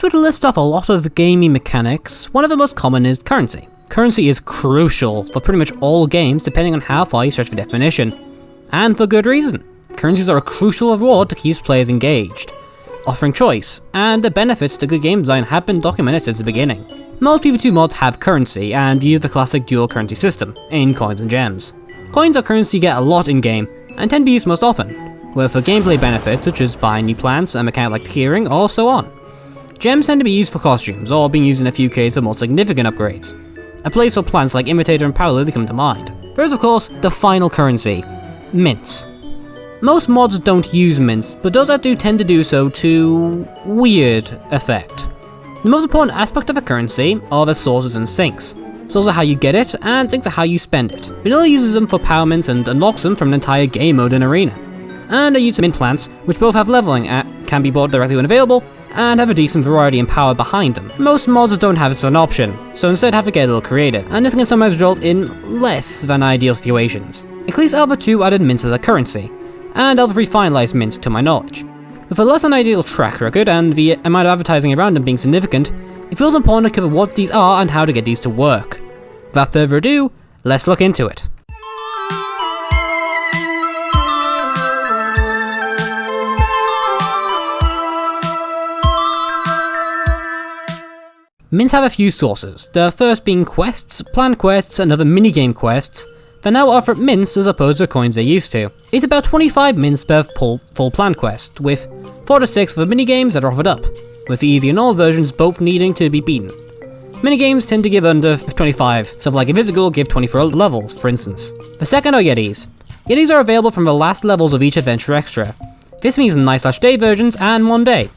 If we list off a lot of gaming mechanics, one of the most common is currency. Currency is crucial for pretty much all games depending on how far you stretch for definition. And for good reason. Currencies are a crucial reward to keep players engaged, offering choice, and the benefits to good game design have been documented since the beginning. Most PvP mods have currency and use the classic dual currency system in coins and gems. Coins are currency you get a lot in game and tend to be used most often, whether for gameplay benefits such as buying new plants, a mechanic like tiering, or so on. Gems tend to be used for costumes or being used in a few cases for more significant upgrades. A place for plants like Imitator and Power Lily come to mind. There is of course the final currency, mints. Most mods don't use mints, but those that do tend to do so to weird effect. The most important aspect of a currency are the sources and sinks. Sources are how you get it, and sinks are how you spend it. Vanilla uses them for power mints and unlocks them from an entire game mode and arena. And I use mint plants, which both have leveling, can be bought directly when available, and have a decent variety and power behind them. Most mods don't have this as an option, so instead have to get a little creative, and this can sometimes result in less than ideal situations. Eclise Alpha 2 added mints as a currency, and Alpha 3 finalized mints to my knowledge. With a less than ideal track record and the amount of advertising around them being significant, it feels important to cover what these are and how to get these to work. Without further ado, let's look into it. Mints have a few sources, the first being quests, planned quests, and other minigame quests that now offer mints as opposed to coins they used to. It's about 25 mints per full planned quest, with 4 to 6 for minigames that are offered up, with the easy and normal versions both needing to be beaten. Minigames tend to give under 25, so like Invisible give 24 levels, for instance. The second are Yetis. Yetis are available from the last levels of each adventure extra. This means night/day versions and 1 day.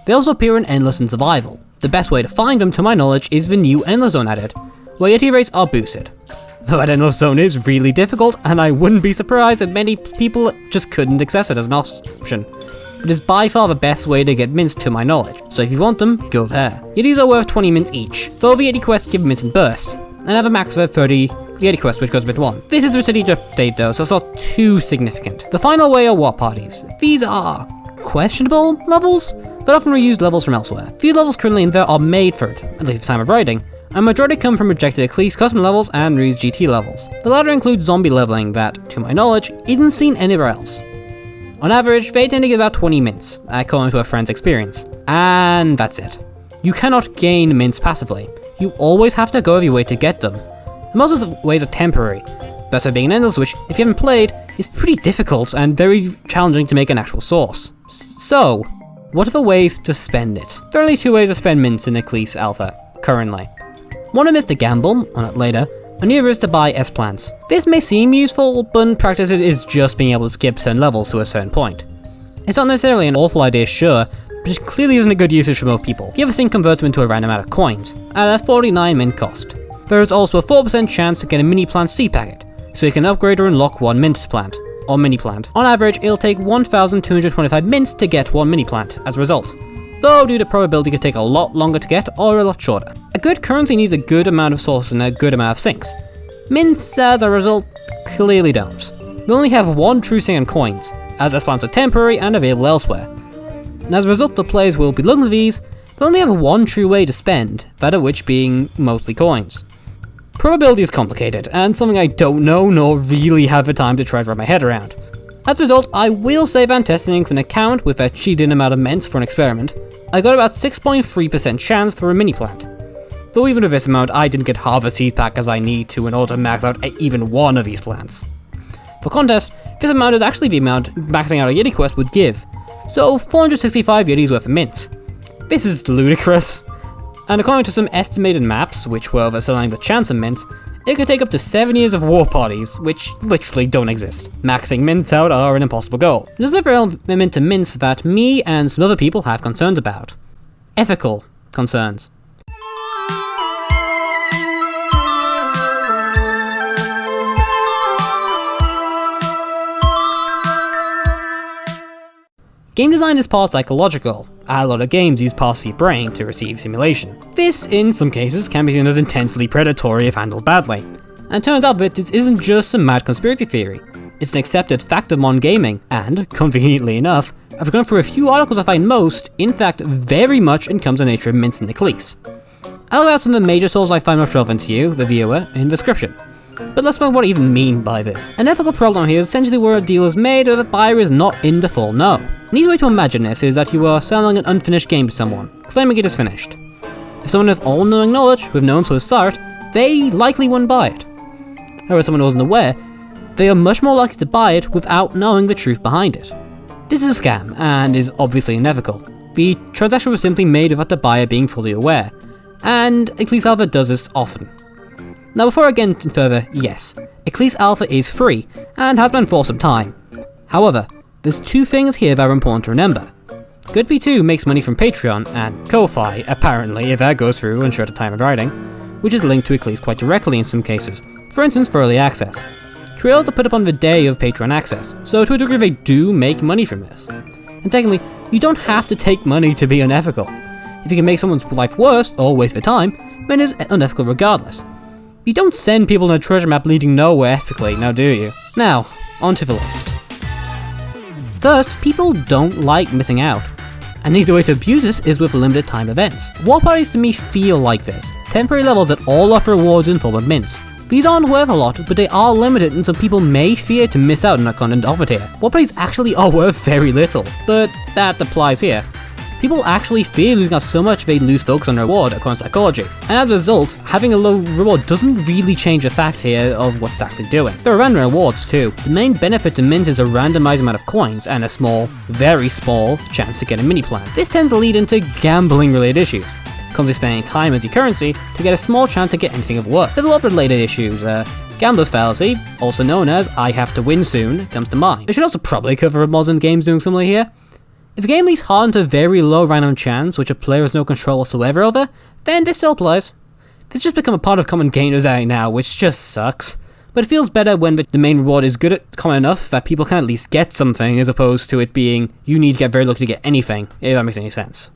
They also appear in Endless and Survival. The best way to find them, to my knowledge, is the new Endless Zone added, where Yeti rates are boosted. Though that Endless Zone is really difficult, and I wouldn't be surprised that many people just couldn't access it as an option. It is by far the best way to get mints to my knowledge, so if you want them, go there. Yetis are worth 20 mints each, though the Yeti quests give mints in bursts, and have a max of 30 Yeti quests which goes with 1. This is a city update though, so it's not too significant. The final way are Warp Parties. These are questionable levels, but often reused levels from elsewhere. Few levels currently in there are made for it, at least at the time of writing, and majority come from rejected Eclise custom levels and reused GT levels. The latter includes zombie leveling that, to my knowledge, isn't seen anywhere else. On average, they tend to give about 20 mints, according to a friend's experience. And that's it. You cannot gain mints passively. You always have to go out of your way to get them. And most of the ways are temporary, better being an endless, which, if you haven't played, is pretty difficult and very challenging to make an actual source. So, what are the ways to spend it? There are only 2 ways to spend mints in Eclise Alpha, currently. One of them is to gamble, on it later, and the other is to buy S-plants. This may seem useful, but in practice it is just being able to skip certain levels to a certain point. It's not necessarily an awful idea, sure, but it clearly isn't a good usage for most people. The other thing converts them into a random amount of coins, at a 49 mint cost. There is also a 4% chance to get a mini plant seed packet, so you can upgrade or unlock 1 mint plant, or mini plant. On average, it'll take 1,225 mints to get 1 mini plant as a result, though due to probability it could take a lot longer to get or a lot shorter. A good currency needs a good amount of sources and a good amount of sinks. Mints, as a result, clearly don't. They only have 1 true sink on coins, as S-plants are temporary and available elsewhere. And as a result, the players will be looking for these, they only have 1 true way to spend, that of which being mostly coins. Probability is complicated, and something I don't know nor really have the time to try to wrap my head around. As a result, I will say that testing with an account with a cheated amount of mints for an experiment, I got about 6.3% chance for a mini plant. Though even with this amount, I didn't get half a seed pack as I need to in order to max out even 1 of these plants. For context, this amount is actually the amount maxing out a Yeti quest would give, so 465 Yetis worth of mints. This is ludicrous. And according to some estimated maps, which were overselling the chance of mints, it could take up to 7 years of war parties, which literally don't exist. Maxing mints out are an impossible goal. There's another element to mints that me and some other people have concerns about. Ethical concerns. Game design is part psychological. A lot of games use parts of your brain to receive simulation. This, in some cases, can be seen as intensely predatory if handled badly. And it turns out that this isn't just some mad conspiracy theory. It's an accepted fact of modern gaming, and, conveniently enough, I've gone through a few articles I find most, in fact, very much encompass the nature of mints and Eclise. I'll lay out some of the major sources I find most relevant to you, the viewer, in the description. But let's know what I even mean by this. An ethical problem here is essentially where a deal is made or the buyer is not in the full know. An easy way to imagine this is that you are selling an unfinished game to someone, claiming it is finished. If someone with all-knowing knowledge, who have known from the start, they likely wouldn't buy it. However, if someone who wasn't aware, they are much more likely to buy it without knowing the truth behind it. This is a scam, and is obviously unethical. The transaction was simply made without the buyer being fully aware, and Eclise Alpha does this often. Now before I get into further, yes, Eclise Alpha is free, and has been for some time. However, there's two things here that are important to remember. GoodP2 makes money from Patreon, and Ko-Fi, apparently, if that goes through, unsure at the time of writing, which is linked to Eclise quite directly in some cases, for instance for early access. Trails are put up on the day of Patreon access, so to a degree they do make money from this. And secondly, you don't have to take money to be unethical. If you can make someone's life worse, or waste their time, then it's unethical regardless. You don't send people on a treasure map leading nowhere ethically, now do you? Now, onto the list. First, people don't like missing out. An easy way to abuse this is with limited time events. War parties to me feel like this, temporary levels that all offer rewards in form of mints. These aren't worth a lot, but they are limited and some people may fear to miss out on that content offered here. War parties actually are worth very little, but that applies here. People actually fear losing out so much they lose focus on reward according to psychology, and as a result, having a low reward doesn't really change the fact here of what it's actually doing. There are random rewards too. The main benefit to mints is a randomized amount of coins and a small, very small, chance to get a mini plan. This tends to lead into gambling related issues. Comes with spending time as your currency to get a small chance to get anything of worth. There's a lot of related issues. Gambler's fallacy, also known as I have to win soon, comes to mind. I should also probably cover modern games doing similar here. If a game leaves hard into a very low random chance, which a player has no control whatsoever over, then this still applies. This has just become a part of common gamers area now, which just sucks. But it feels better when the main reward is good at common enough that people can at least get something, as opposed to it being you need to get very lucky to get anything, if that makes any sense.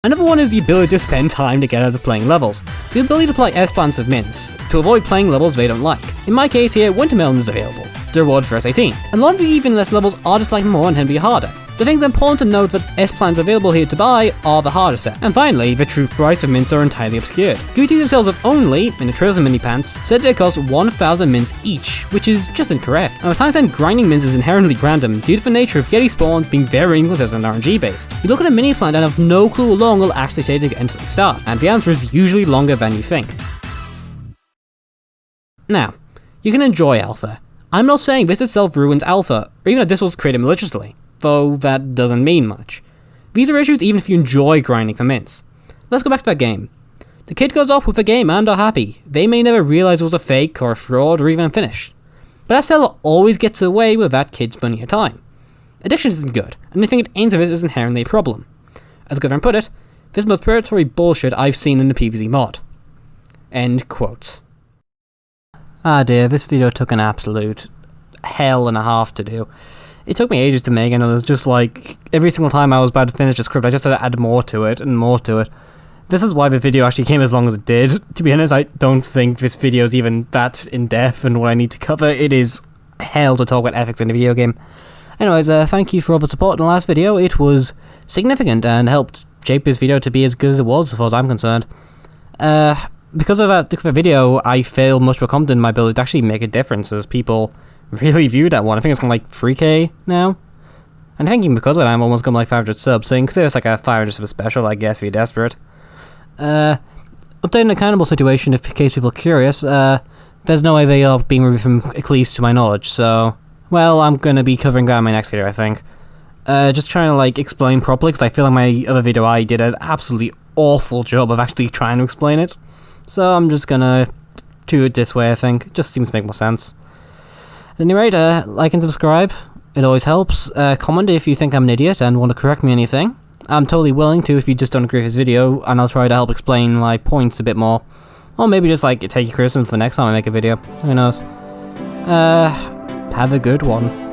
Another one is the ability to spend time together to playing levels. The ability to play S-plans of mints, to avoid playing levels they don't like. In my case here, Wintermelon is available, the reward for S18. And a lot of the even less levels are just like more and tend to be harder. The things important to note that S-plans available here to buy are the harder set. And finally, the true price of mints are entirely obscured. GoodP2 themselves have only, in the Trails and Mini Pants, said they cost 1,000 mints each, which is just incorrect. And the time spent grinding mints is inherently random due to the nature of Getty spawns being very inconsistent and RNG based. You look at a mini plan and have no clue how long it'll actually take to get until the start, and the answer is usually longer than you think. Now, you can enjoy Alpha. I'm not saying this itself ruins Alpha, or even that this was created maliciously, though that doesn't mean much. These are issues even if you enjoy grinding for mints. Let's go back to that game. The kid goes off with the game and are happy. They may never realize it was a fake or a fraud or even unfinished. But that seller always gets away with that kid spending her time. Addiction isn't good, and anything at the end of it is inherently a problem. As Govern put it, this is the most predatory bullshit I've seen in the PvZ mod. End quotes. Ah dear, this video took an absolute hell and a half to do. It took me ages to make, and it was just like, every single time I was about to finish the script, I just had to add more to it, and more to it. This is why the video actually came as long as it did. To be honest, I don't think this video is even that in-depth and what I need to cover. It is hell to talk about ethics in a video game. Anyways, thank you for all the support in the last video. It was significant and helped shape this video to be as good as it was, as far as I'm concerned. Because of that video, I failed much more confident in my ability to actually make a difference, as people really viewed that one. I think it's gone like 3k now. And I think even because of it, I'm almost gone like 500 subs, so you can consider it's like a 500 sub special, I guess, if you're desperate. Updating the cannonball situation, in case people are curious, there's no way they are being removed from Eclise to my knowledge, so, well, I'm gonna be covering that in my next video, I think. Just trying to, like, explain properly, because I feel like my other video I did an absolutely awful job of actually trying to explain it. So I'm just gonna do it this way, I think. It just seems to make more sense. At any rate, like and subscribe. It always helps. Comment if you think I'm an idiot and want to correct me on anything. I'm totally willing to if you just don't agree with this video, and I'll try to help explain my points a bit more. Or maybe just, like, take your criticism for next time I make a video. Who knows? Have a good one.